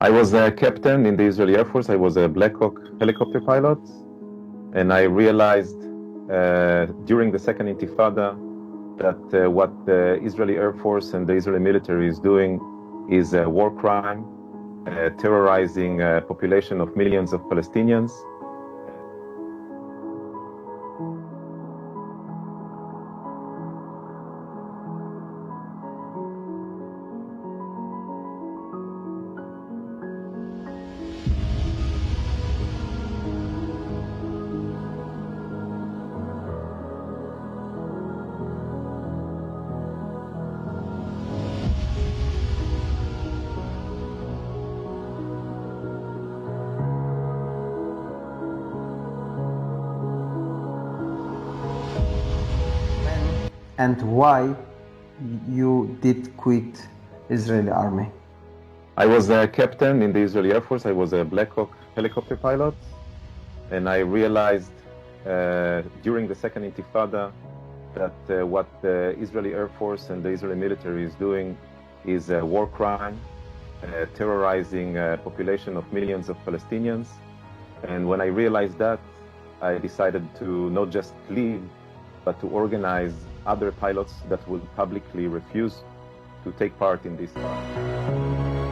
I was a captain in the Israeli Air Force. I was a Black Hawk helicopter pilot. And I realized during the second Intifada that what the Israeli Air Force and the Israeli military is doing is a war crime, terrorizing a population of millions of Palestinians. And why you did quit Israeli army? I was a captain in the Israeli Air Force. I was a Black Hawk helicopter pilot. And I realized during the second Intifada that what the Israeli Air Force and the Israeli military is doing is a war crime, terrorizing a population of millions of Palestinians. And when I realized that, I decided to not just leave, but to organize other pilots that would publicly refuse to take part in this war.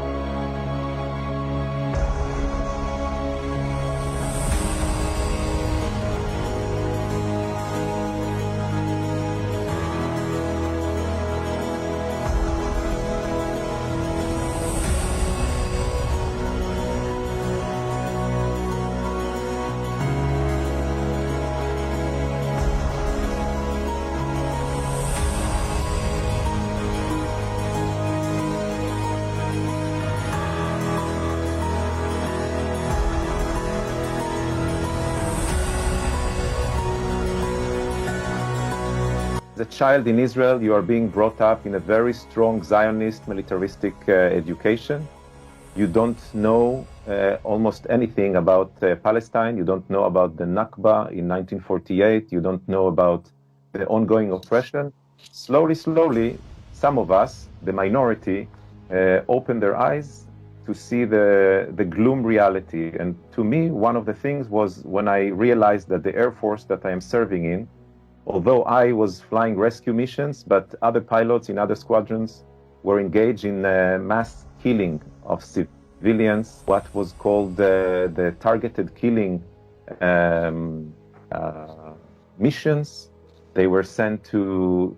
As a child in Israel, you are being brought up in a very strong Zionist militaristic education. You don't know almost anything about Palestine. You don't know about the Nakba in 1948. You don't know about the ongoing oppression. Slowly, some of us, the minority, opened their eyes to see the gloom reality. And to me, one of the things was when I realized that the Air Force that I am serving in, although I was flying rescue missions, but other pilots in other squadrons were engaged in mass killing of civilians, what was called the targeted killing missions. They were sent to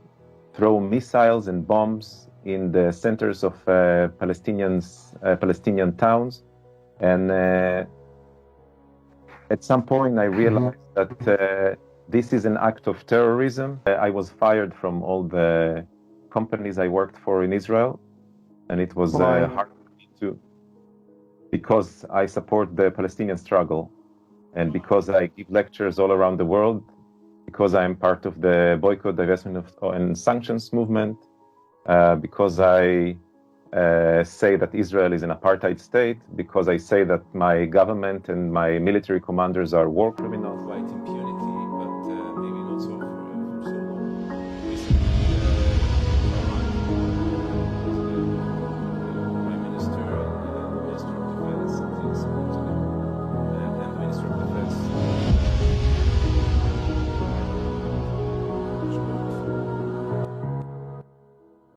throw missiles and bombs in the centers of Palestinian towns. And at some point I realized that this is an act of terrorism. I was fired from all the companies I worked for in Israel, and it was hard for me to, because I support the Palestinian struggle, and because I give lectures all around the world, because I am part of the boycott, divestment and sanctions movement, because I say that Israel is an apartheid state, because I say that my government and my military commanders are war criminals.